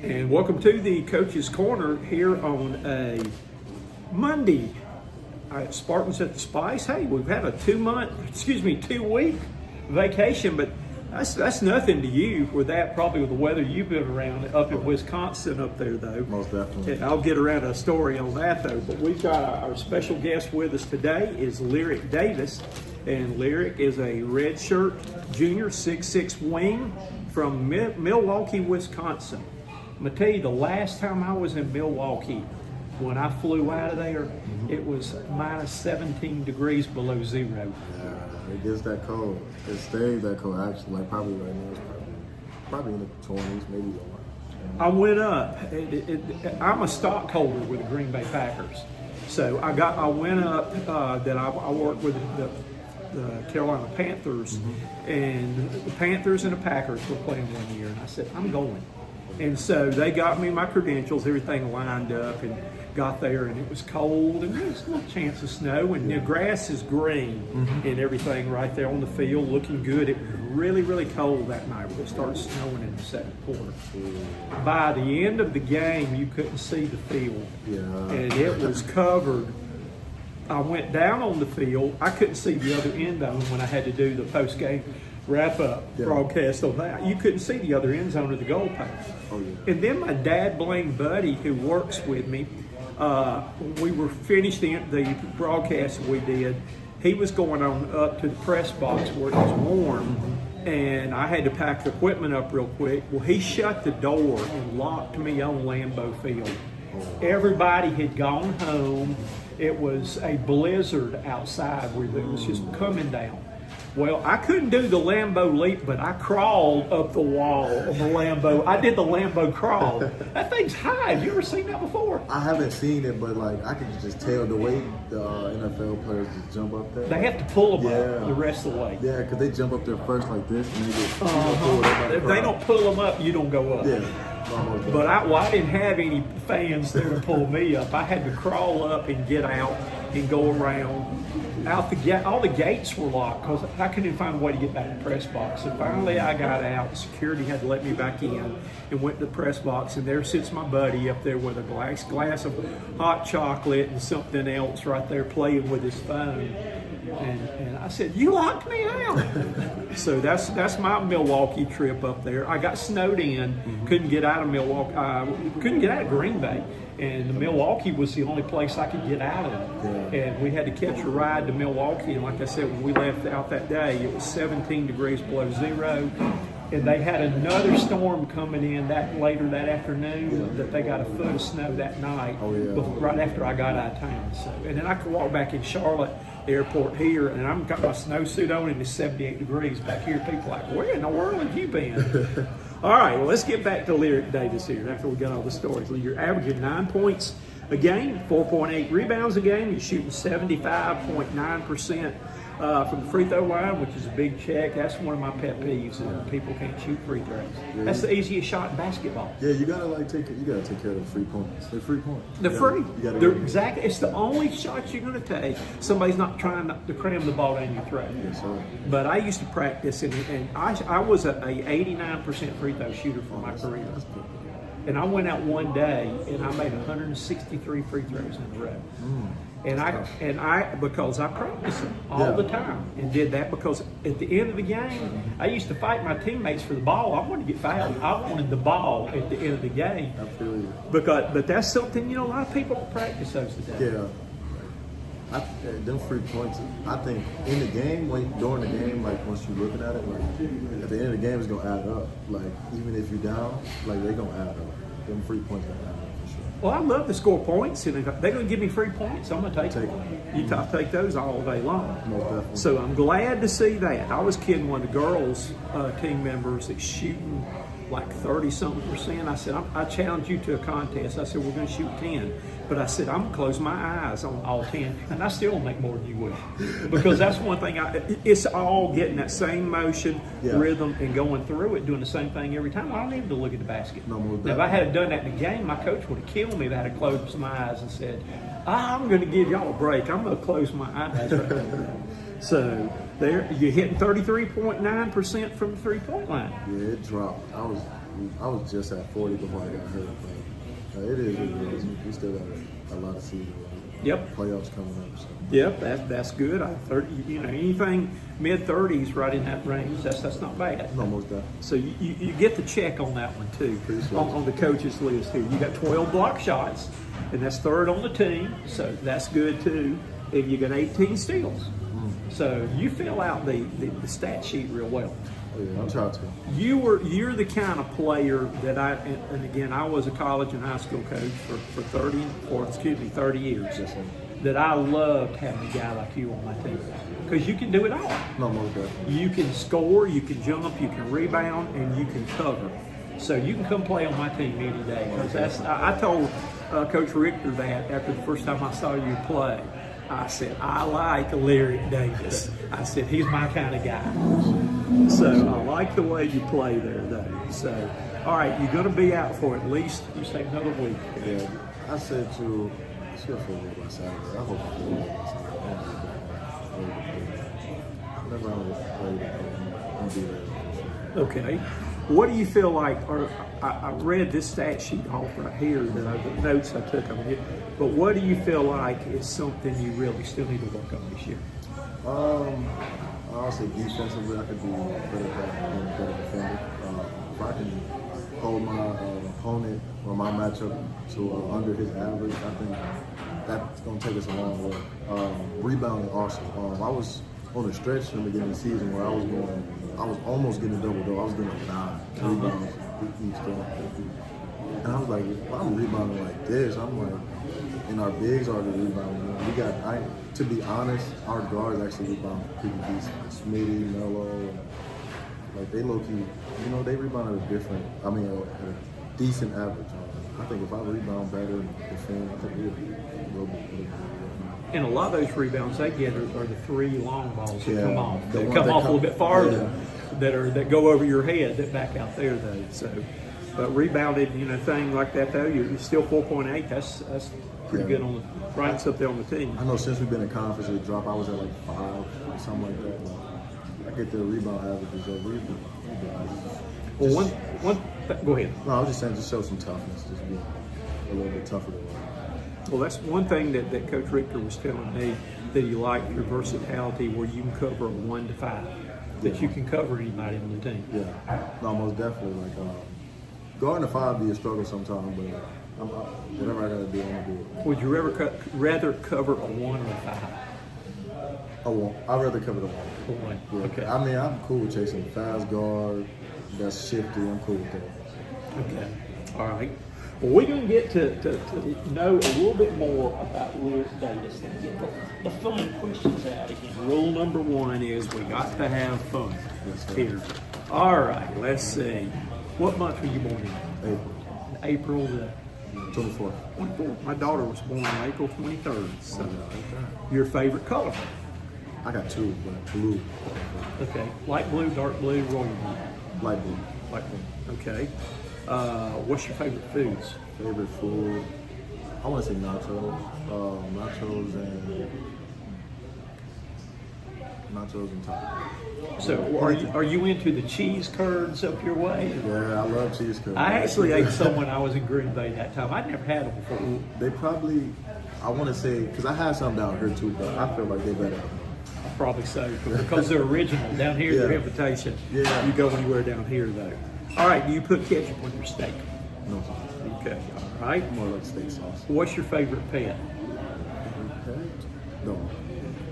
And welcome to the Coach's Corner here on a Monday at Spartans at the Spice. Hey, we've had a 2-week vacation, but that's nothing to you with that, probably with the weather you've been around up in Wisconsin up there, though. Most definitely. And I'll get around a story on that, though. But we've got our special guest with us today is Learic Davis. And Learic is a redshirt junior, 6'6" wing from Milwaukee, Wisconsin. I'm going to tell you, the last time I was in Milwaukee, when I flew out of there, it was minus 17 degrees below zero. Yeah, it gets that cold. It stays that cold, actually. Like, probably right now, it's probably in the 20s, maybe more. I went up. I'm a stockholder with the Green Bay Packers. So I went up, that I worked with the Carolina Panthers, and the Panthers and the Packers were playing one year, and I said, I'm going. And so they got me my credentials, everything lined up, and got there, and it was cold, and there was a little chance of snow, and the grass is green and everything right there on the field, looking good. It was really, really cold that night. It started snowing in the second quarter. By the end of the game, you couldn't see the field, and it was covered. I went down on the field. I couldn't see the other end zone when I had to do the post-game wrap-up broadcast on that. You couldn't see the other end zone of the goalpost. And then my dad Blaine buddy, who works with me, we were finished the broadcast that we did. He was going on up to the press box where it was warm, and I had to pack the equipment up real quick. Well, he shut the door and locked me on Lambeau Field. Everybody had gone home. It was a blizzard outside where it was just coming down. Well, I couldn't do the Lambeau leap, but I crawled up the wall of the Lambeau. I did the Lambeau crawl. That thing's high. Have you ever seen that before? I haven't seen it, but like I can just tell the way the NFL players just jump up there. They have to pull them up the rest of the way. Yeah, because they jump up there first like this, and they get If they don't pull them up, you don't go up. But I didn't have any fans there to pull me up. I had to crawl up and get out and go around. All the gates were locked because I couldn't find a way to get back to the press box. And finally I got out. Security had to let me back in and went to the press box. And there sits my buddy up there with a glass of hot chocolate and something else right there playing with his phone. And I said, "You locked me out." So that's my Milwaukee trip up there. I got snowed in, couldn't get out of Milwaukee, couldn't get out of Green Bay. And Milwaukee was the only place I could get out of. And we had to catch a ride to Milwaukee. And like I said, when we left out that day, it was 17 degrees below zero. And they had another storm coming in later that afternoon that they got a foot of snow that night, right after I got out of town. So, and then I could walk back in Charlotte airport here, and I've got my snowsuit on, and it's 78 degrees back here. People are like, where in the world have you been? All right, well, let's get back to Learic Davis here after we got all the stories. You're averaging 9 points a game, 4.8 rebounds a game. You're shooting 75.9% from the free throw line, which is a big check. That's one of my pet peeves, that people can't shoot free throws. That's the easiest shot in basketball. Yeah, you gotta take care of the free points. They're free points. They're exactly. It's the only shots you're gonna take. Somebody's not trying to cram the ball down your throat. Yes, sir. But I used to practice, and I was a 89% free throw shooter for my career. And I went out one day and I made 163 free throws in a row. Because I practiced them all the time, and did that because at the end of the game, I used to fight my teammates for the ball. I wanted to get fouled. I wanted the ball at the end of the game. I feel you. But that's something, a lot of people don't practice those today. Yeah. Them free points, I think in the game, during the game, like once you're looking at it, like at the end of the game, it's gonna add up. Like even if you're down, like they're gonna add up. Them free points gonna add up for sure. Well, I love to score points, and if they're gonna give me free points, I'm gonna take them. I'll take those all day long. Most definitely. So I'm glad to see that. I was kidding one of the girls' team members that's shooting like 30-something%. I said, I challenge you to a contest. I said, we're going to shoot 10. But I said, I'm going to close my eyes on all 10. And I still don't make more than you will. Because that's one thing, it's all getting that same motion, rhythm, and going through it, doing the same thing every time. I don't need to look at the basket. No, now, if I had done that in the game, my coach would have killed me if I had closed my eyes and said, I'm going to give y'all a break. I'm going to close my eyes right now. So there, you're hitting 33.9% from the three-point line. Yeah, it dropped. I was just at 40 before I got hurt. But it is what it is. We still got a lot of season. Yep. Playoffs coming up. So. Yep, that's good. 30, anything mid-30s right in that range, that's not bad. No, most definitely. So you get the check on that one too. On the coaches list here. You got 12 block shots, and that's third on the team, so that's good too. And you got 18 steals. So you fill out the stat sheet real well. Oh, yeah, I'm trying to. You're the kind of player that and again, I was a college and high school coach for 30 years. Yes, sir. That I loved having a guy like you on my team because you can do it all. No, most definitely. You can score, you can jump, you can rebound, and you can cover. So you can come play on my team any day. Because I told Coach Richter that after the first time I saw you play. I said, I like Learic Davis. I said, he's my kind of guy. So I like the way you play there, though. So, all right, you're going to be out for at least, you say, another week. Yeah, I said to, still feel good by Saturday. I hope I feel good by Saturday. Whenever I'm ready I'm be ready. Okay. What do you feel like, or I read this stat sheet off right here, the notes I took of it, but what do you feel like is something you really still need to work on this year? I'll say defensively, I could be better defender. If I can hold my opponent or my matchup to under his average, I think that's going to take us a long way. Rebounding also. I was on a stretch in the beginning of the season where I was almost getting a double-double. I was getting like 9 rebounds each game. And I was like, if I'm rebounding like this, I'm like, and our bigs are the rebounding. We got, to be honest, our guards actually rebound pretty decent. Smitty, Melo, like they low-key, they rebound at a decent average. I think if I rebound better and defend, I think we'll be And a lot of those rebounds they get are the 3 long balls that come off. That ones come that off a little bit farther, yeah. that go over your head, that back out there though. So, but rebounded, thing like that though, you're still 4.8. That's pretty good on the right up there on the team. I know since we've been in conference, it dropped. I was at like 5 or something like that. I get the rebound averages over. Well, go ahead. No, I was just saying, just show some toughness, just be a little bit tougher to work. Well, that's one thing that Coach Richter was telling me, that he liked your versatility where you can cover a 1 to 5, that you can cover anybody on the team. Yeah, no, most definitely. Like guarding a 5 be a struggle sometimes, but whatever I gotta do, I'm gonna do it. Would you rather cover a 1 or a 5? I won't. I'd rather cover the 1. A 1. Yeah. Okay. I mean, I'm cool with chasing a fast guard that's shifty. I'm cool with that. Okay. All right. Well, we're going to get to know a little bit more about Learic Davis and get the fun questions out again. Rule number 1 is we got to have fun here. All right, let's see. What month were you born in? April. April the 24th. My daughter was born on April 23rd. So, your favorite color? I got 2, but blue. Okay. Light blue, dark blue, royal blue. Light blue. Light blue. Okay. What's your favorite foods? Favorite food? I want to say nachos. Nachos and tacos. So, are you into the cheese curds up your way? Yeah, I love cheese curds. I actually ate some when I was in Green Bay that time. I'd never had them before. They probably, I want to say, because I had some down here too, but I feel like they better. Probably so, because they're original. Down here, they're imitation. Yeah. You go anywhere down here, though. All right, do you put ketchup on your steak? No, Okay, all right. more like steak sauce. What's your favorite pet? No.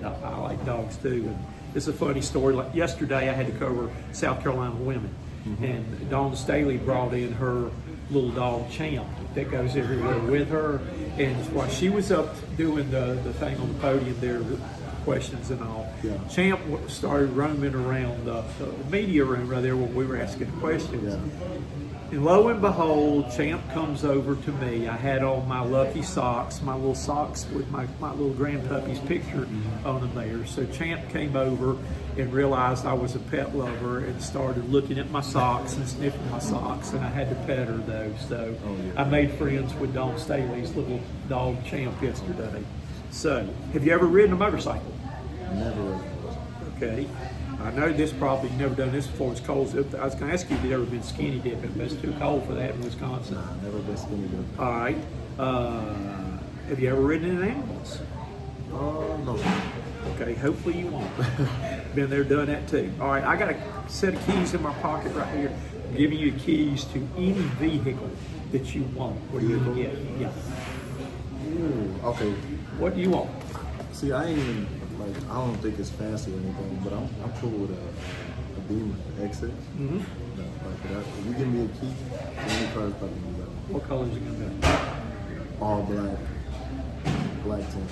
I like dogs, too. And it's a funny story. Like yesterday, I had to cover South Carolina women. And Dawn Staley brought in her little dog, Champ, that goes everywhere with her. And while she was up doing the thing on the podium there, the questions and all, Yeah. Champ started roaming around the media room right there when we were asking questions. Yeah. And lo and behold, Champ comes over to me. I had on my lucky socks, my little socks with my little grandpuppy's picture on them there. So Champ came over and realized I was a pet lover and started looking at my socks and sniffing my socks, and I had to pet her though. So I made friends with Dawn Staley's little dog Champ yesterday. So, have you ever ridden a motorcycle? Never. Okay. I know this probably you've never done this before. It's cold. I was going to ask you if you'd ever been skinny dipping, but it's too cold for that in Wisconsin. Nah, never been skinny dipping. All right. Have you ever ridden in ambulance? No. Okay, hopefully you won't. Been there, done that too. All right, I got a set of keys in my pocket right here. I'm giving you the keys to any vehicle that you want. What are you going to get? Yeah. Ooh, okay. What do you want? See, I ain't even, like, I don't think it's fancy or anything, but I'm cool with a Beamer, X6. Mm-hmm. No, like that. If you give me a key, any car is probably be better. What color is it going to be? All black, black tint.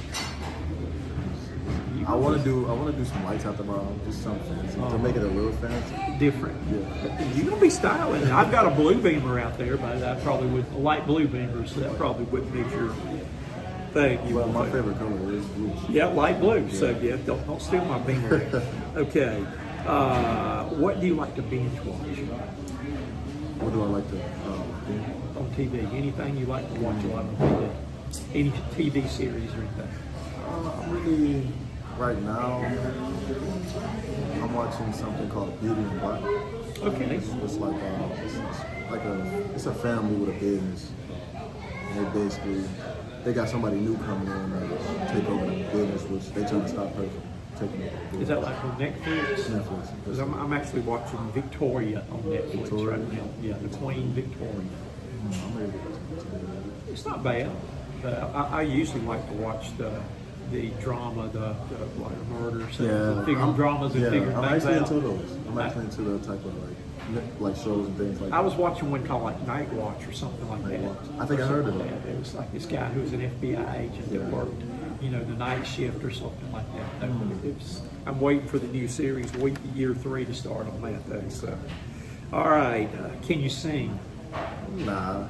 I want to do some lights out the bottom, just something fancy to make it a little fancy. Different. Yeah. You're going to be styling. I've got a blue Beamer out there, but I probably would, a light blue Beamer, so that probably wouldn't be your thing. Well, my favorite color is blue. Yeah, light blue. Yeah. So yeah, don't steal my Beamer. Okay. What do you like to binge watch? What do I like to on TV? Anything you like to watch a lot on TV? Any TV series or anything? I'm really, right now, I'm watching something called Beauty and Black. Okay. It's like a family with a business. And they got somebody new coming in and take over the business, which they trying to stop her from taking over. Is that like on Netflix? Netflix. Because I'm actually watching Victoria on Netflix Victoria? right now. Yeah, the Queen Victoria. I'm ready to get to It's not bad, but I usually like to watch the drama, the like murders, figuring dramas and figuring I'm things actually out. into those. I'm actually into the type of like shows and things like that. I was watching one called like Night Watch or something like Night that. Watch. I think I heard of that. It was like this guy who was an FBI agent that worked, the night shift or something like that. I'm waiting for the new series, year 3 to start on that though. So, all right, can you sing? Nah, I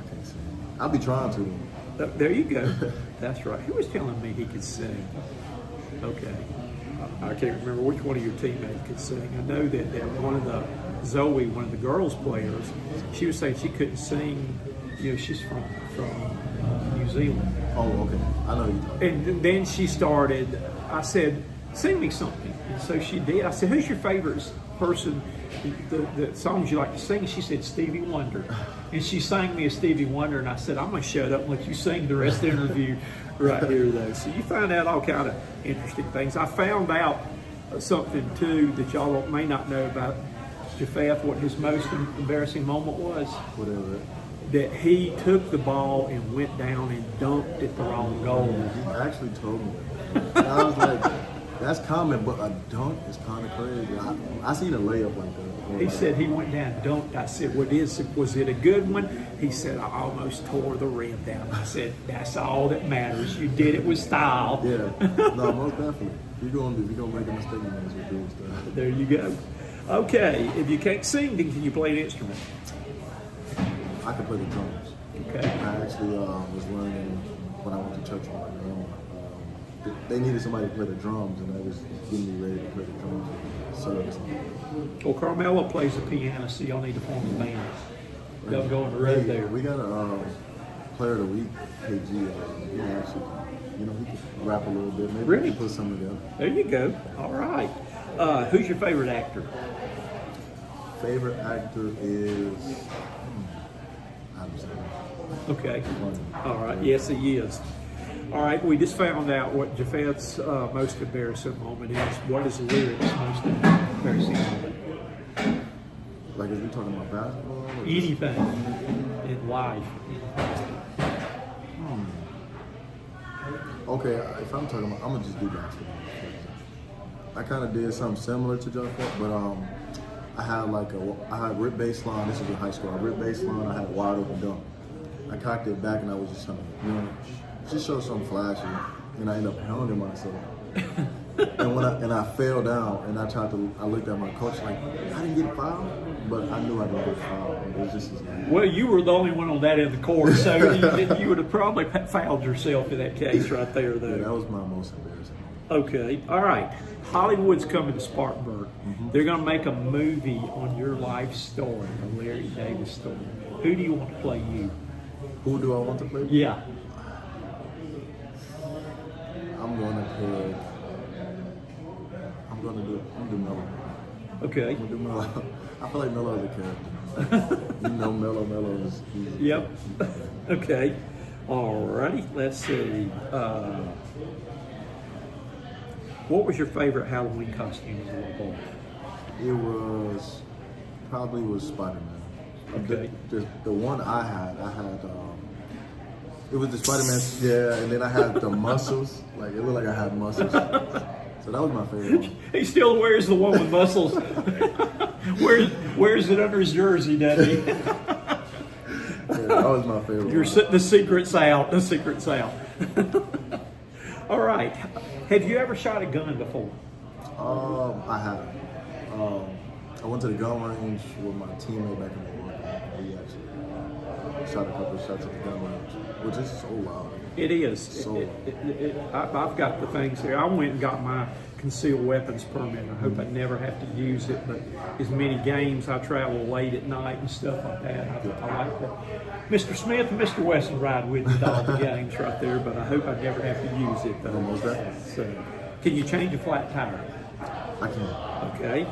can't sing. I'll be trying to. There you go. That's right. Who was telling me he could sing? Okay. I can't remember which one of your teammates could sing. I know that one of the girls players, she was saying she couldn't sing. She's from New Zealand. Oh, okay. I know you talking. And then she started. I said, "Sing me something." And so she did. I said, "Who's your favorite person? The songs you like to sing?" She said, "Stevie Wonder." And she sang me a Stevie Wonder, and I said, "I'm gonna shut up and let you sing the rest of the interview right here, though." So you find out all kind of interesting things. I found out something too that y'all may not know about Japheth. What his most embarrassing moment was? Whatever. That he took the ball and went down and dunked at the wrong goal. He actually told me that. I was like, that's common, but a dunk is kind of crazy. I seen a layup like that. He said he went down and dunked. I said, was it a good one? He said, I almost tore the rim down. I said, that's all that matters. You did it with style. Yeah, no, most definitely. If you're gonna make a mistake, you might as well do it. There you go. Okay, if you can't sing, then can you play an instrument? I can play the drums. Okay. I actually was learning when I went to church on my own. They needed somebody to play the drums, and I was getting me ready to play the drums. Service. Well, Carmelo plays the piano, so y'all need to form a band. They'll go on the road there. We got a player of the week, KG. He actually, he can rap a little bit. Maybe really? We can put something together. There you go. All right. Who's your favorite actor? Favorite actor is Adam Sandler. Okay. All right. Yes, he is. All right. We just found out what Japheth's most embarrassing moment is. What is Learic's most embarrassing moment? Like, is we talking about basketball? Or anything in life? Okay, if I'm talking about, I'm gonna just do basketball. I kind of did something similar to Japheth, but I had rip baseline. This was in high school. I ripped baseline. I had a wide open dunk. I cocked it back, and I was just trying to, just show something flashy, and I ended up hounding myself. and I fell down, and I looked at my coach like, I didn't get fouled, but I knew I didn't get fouled. It was just as bad. Well, you were the only one on that end of the court, so you would have probably fouled yourself in that case right there, though. Yeah, that was my most embarrassing. Okay, all right. Hollywood's coming to Spartanburg. Mm-hmm. They're going to make a movie on your life story, the Larry Davis story. Who do you want to play you? Who do I want to play? Yeah. I'm gonna I'm gonna do Melo. Okay. I'm gonna do Melo. I feel like Melo is a character. You know, Melo is. Yep. Okay. Alrighty. Let's see. What was your favorite Halloween costume as a little boy? It was probably Spider-Man. Okay. The one I had it was the Spider-Man, yeah, and then I had the muscles. Like, it looked like I had muscles. So that was my favorite one. He still wears the one with muscles. Wears it under his jersey, doesn't he? Yeah, that was my favorite one. The secret's out. The secret's out. All right. Have you ever shot a gun before? I have. I went to the gun range with my teammate back in the war. We actually shot a couple of shots at the gun range, which is so loud. It is. So I've got the things here. I went and got my concealed weapons permit. I hope I never have to use it, but as many games I travel late at night and stuff like that, I like that. Mr. Smith and Mr. Wesson ride with me to all the games right there, but I hope I never have to use it. Almost that. So, can you change a flat tire? I can. Okay.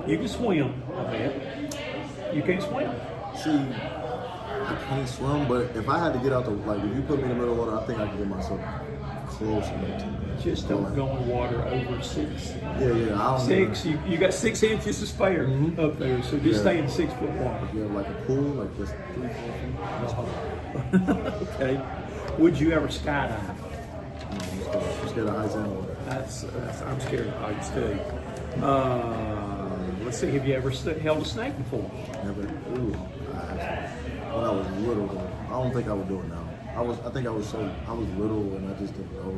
You can swim, I bet. You can't swim. See, I can't swim, but if I had to get out if you put me in the middle of the water, I think I could get myself close enough to Just don't go in water over 6. Yeah, I don't 6. You got 6 inches to spare up there, so just stay in 6 foot water. Yeah, like a pool, like just 3-4 feet. That's fine. Okay. Would you ever skydive? No, I'm scared of heights and water. I'm scared of heights too. Let's see. Have you ever held a snake before? Never. Ooh. When I was little, though, I don't think I would do it now. I was little and I just didn't know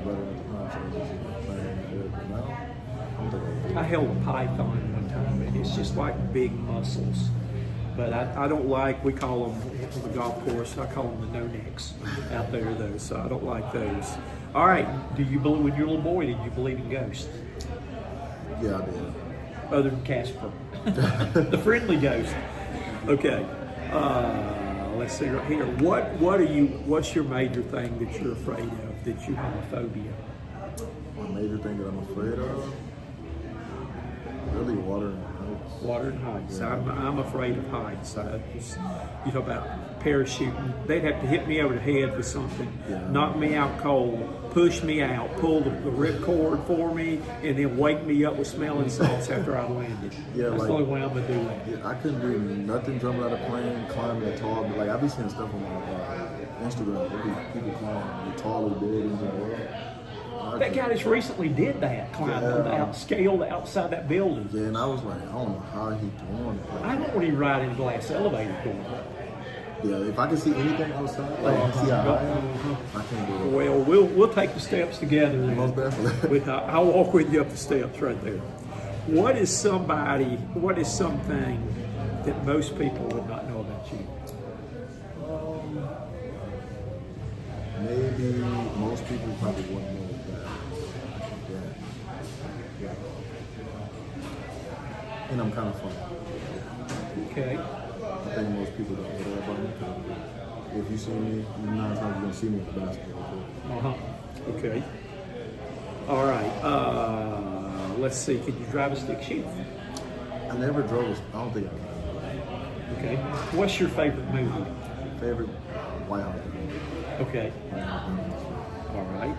better at the time, so I was just playing it. But now, I don't think I would do it. I held a python one time, and it's just like big muscles. But I don't like, we call them, on the golf course, I call them the no-necks out there, though, so I don't like those. All right, when you were a little boy, did you believe in ghosts? Yeah, I did. Other than Casper, the friendly ghost. Okay, let's see right here. What's your major thing that you're afraid of, that you have a phobia? My major thing that I'm afraid of? Really water and heights. Water and heights. Yeah. I'm afraid of heights. You talk about parachuting. They'd have to hit me over the head with something, knock me out cold, push me out, pull the ripcord for me, and then wake me up with smelling salts after I landed. Yeah, that's the only way I'm gonna do that. Yeah, I couldn't do nothing jumping out of plane, climbing a tall. Like, I be seeing stuff on my Instagram. There be people climbing the tallest buildings in the world. That guy just recently did that, climbed scaled outside that building. Yeah, and I was like, I don't know how he doing it. I don't want to ride in a glass elevator door. Yeah, if I can see anything outside, like see how high I can't do it. Well, we'll take the steps together. Most definitely. I'll walk with you up the steps right there. What is something that most people would not know about you? Maybe most people probably wouldn't know that. Yeah. And I'm kind of funny. Okay. I think most people don't know that about me. If you see me, 9 times you're going to see me at the basketball court. Okay. All right. Let's see. Can you drive a stick shift? I never drove I don't think I can. Okay. What's your favorite movie? Favorite White House. Okay. All right.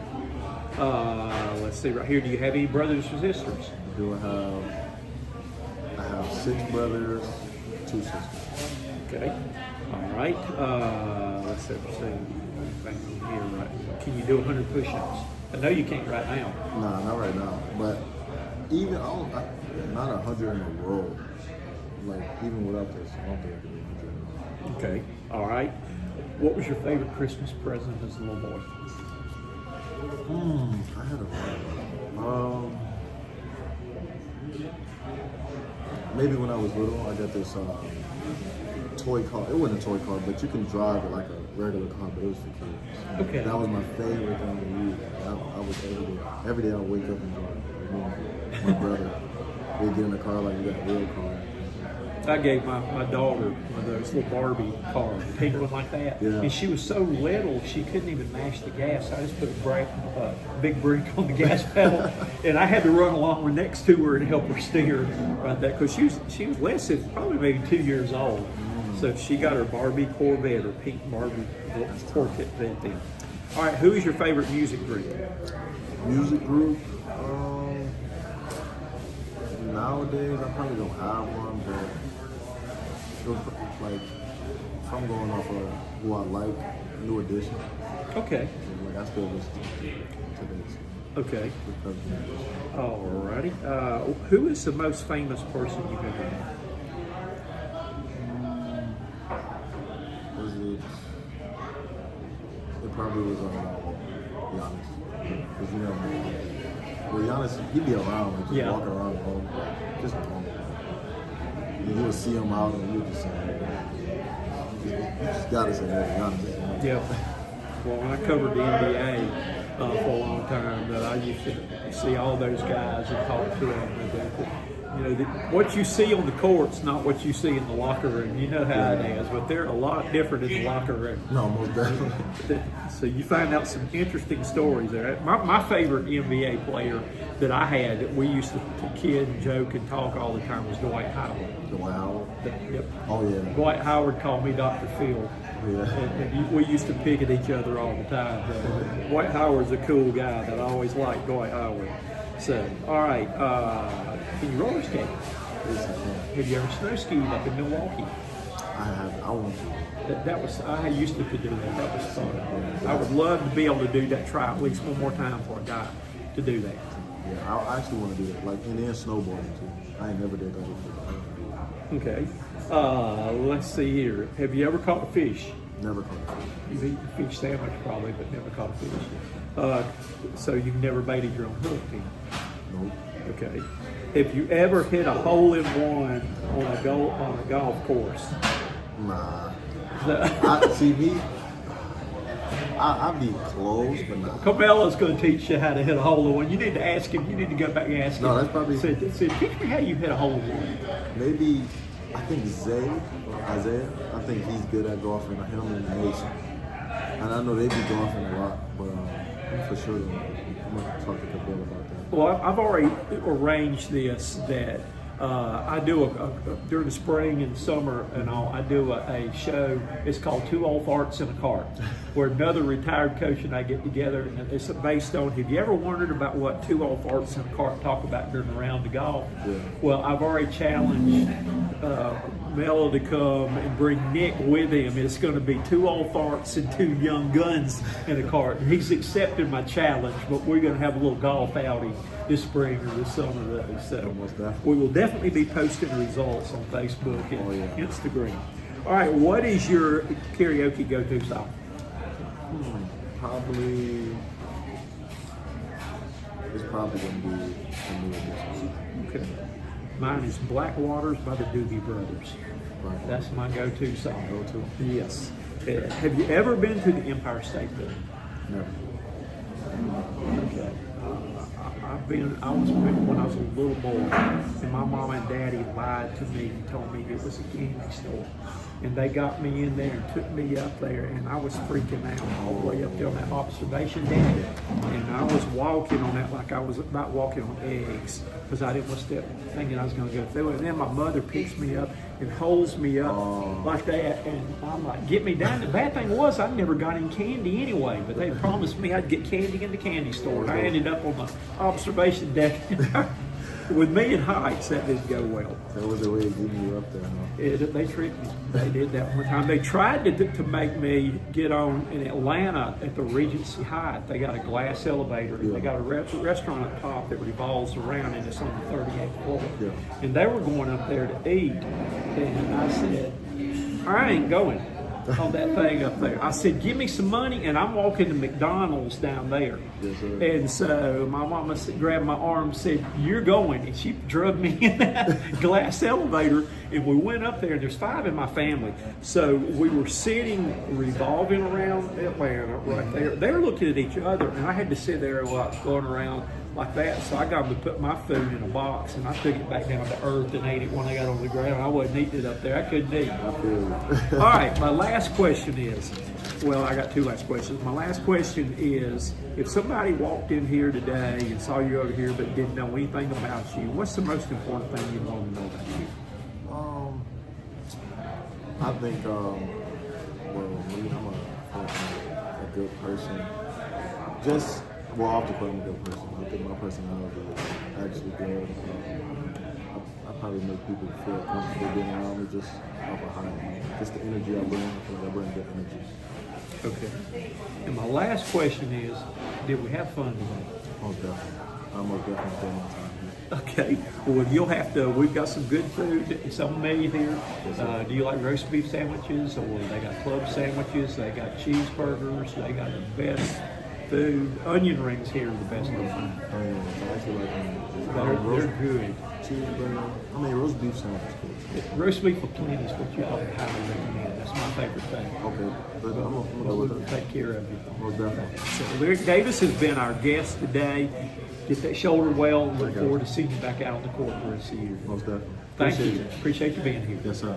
Let's see right here. Do you have any brothers or sisters? I have 6 brothers, 2 sisters. Okay. All right. Let's see. Here, right. Can you do 100 push-ups? I know you can't right now. Nah, not right now. But even not 100 in a row. Like, even without this, I don't think I can do 100. Okay. All right. What was your favorite Christmas present as a little boy? I had a lot. Maybe when I was little, I got this toy car. It wasn't a toy car, but you can drive it like a regular car, but it was for kids. Okay. That was my favorite thing to use. I was every day I would wake up and drive. My brother, we'd get in the car like we got a real car. I gave my daughter one of those little Barbie cars, pink one like that. Yeah. And she was so little, she couldn't even mash the gas. I just put a big brake on the gas pedal, and I had to run along next to her and help her steer right there, because she was less than probably maybe 2 years old. So she got her Barbie Corvette, or pink Barbie Corvette then. All right, who is your favorite music group? Music group. Nowadays, I probably don't have one, but like if I'm going off of who I like, New Edition. Okay. Like I still listen to this. Okay. Because Alrighty. Who is the most famous person you've ever met? was it? It probably was Giannis. Because Giannis, he'd be around, like, just walking around home, just home. You would see him out, and you would just say, you just gotta say that Giannis. Yeah. Well, when I covered the NBA for a long time, that I used to see all those guys and talk to them. What you see on the court's not what you see in the locker room. You know how it is, but they're a lot different in the locker room. No, most definitely. So you find out some interesting stories there. My favorite NBA player that I had, that we used to kid and joke and talk all the time, was Dwight Howard. Dwight Howard? Yep. Oh, yeah. Dwight Howard called me Dr. Phil. Yeah. And we used to pick at each other all the time. Dwight Howard's a cool guy that I always liked, Dwight Howard. So, all right. Can you roller skate? Yes, I can. Have you ever snow skied up in Milwaukee? I have. I want to. I used to do that. That was fun. I would love to be able to do that. Try at least one more time for a guy to do that. Yeah, I actually want to do it. Like, and then snowboarding too. I ain't never did that before. Okay. Let's see here. Have you ever caught a fish? Never caught a fish. You've eaten a fish sandwich probably, but never caught a fish. So you've never baited your own hook then? Nope. Okay. Have you ever hit a hole in one on a golf course? Nah. No. See me. I'd be close, but not. Carmelo's going to teach you how to hit a hole in one. You need to ask him. You need to go back and ask him. No, that's probably. Say, teach me how you hit a hole in one. Maybe, I think Isaiah, I think he's good at golfing. Him and Mason. And I know they be golfing a lot, but for sure, I'm going to talk to Cabell about that. Well, I've already arranged this, that I do during the spring and summer and all, I do a show. It's called 2 Old Farts in a Cart, where another retired coach and I get together, and it's based on, have you ever wondered about what 2 old farts in a cart talk about during a round of golf? Yeah. Well, I've already challenged Melo to come and bring Nick with him. It's going to be 2 old farts and 2 young guns in a cart. And he's accepted my challenge, but we're going to have a little golf outing this spring or this summer. So we will definitely be posting results on Facebook and Instagram. All right, what is your karaoke go-to song? It's probably going to be a New Edition. Okay. Mine is Black Waters by the Doobie Brothers. Right. That's my go-to song. Go-to? Yes. Have you ever been to the Empire State Building? Never. Okay. I was when I was a little boy, and my mom and daddy lied to me and told me it was a candy store. And they got me in there and took me up there, and I was freaking out all the way up there on that observation deck. And I was walking on that like I was about walking on eggs, because I didn't want to step thinking I was going to go through it. And then my mother picks me up and holds me up like that, and I'm like, get me down. The bad thing was I never got any candy anyway, but they promised me I'd get candy in the candy store. And I ended up on the observation deck. With me in heights, that didn't go well. That was the way of getting you up there, huh? They tricked me. They did that one time. They tried to make me get on in Atlanta at the Regency Hyatt. They got a glass elevator. Yeah. They got a restaurant up top that revolves around, and it's on the 38th floor. Yeah. And they were going up there to eat. And I said, I ain't going on that thing up there. I said, give me some money, and I'm walking to McDonald's down there. Yes, sir. And so my mama grabbed my arm and said, you're going. And she drug me in that glass elevator, and we went up there, and there's 5 in my family. So we were sitting, revolving around Atlanta right there. They were looking at each other, and I had to sit there while I was going around like that. So I got them to put my food in a box, and I took it back down to earth and ate it when I got on the ground. I wasn't eating it up there. I couldn't eat. I feel you. All right, my last question is, well, I got two last questions. My last question is, if somebody walked in here today and saw you over here but didn't know anything about you, what's the most important thing you want to know about you? I think, well, me, I'm a good person. Off the court, I'm a good person. I think my personality is actually good. I probably make people feel comfortable being around me just off a high. Just the energy I bring, I bring good energy. Okay. And my last question is, did we have fun today? Most definitely. I'm most definitely spending my time here. Okay. Well, you'll have to. We've got some good food, some made here. Do you like roast beef sandwiches? Or they got club sandwiches. They got cheeseburgers. They got the best food. Onion rings here are the best of them. I actually like They're good. cheeseburger. I mean, roast beef sandwich is good. Roast beef with plenty is what you ought to highly recommend. That's my favorite thing. Okay, but I'm gonna go We'll with it. take care of you. Most definitely. So Learic Davis has been our guest today. Get that shoulder well. Look Okay. forward to seeing you back out on the court the rest of the year. Most definitely. Thank Appreciate you. it. Appreciate you being here. Yes, sir.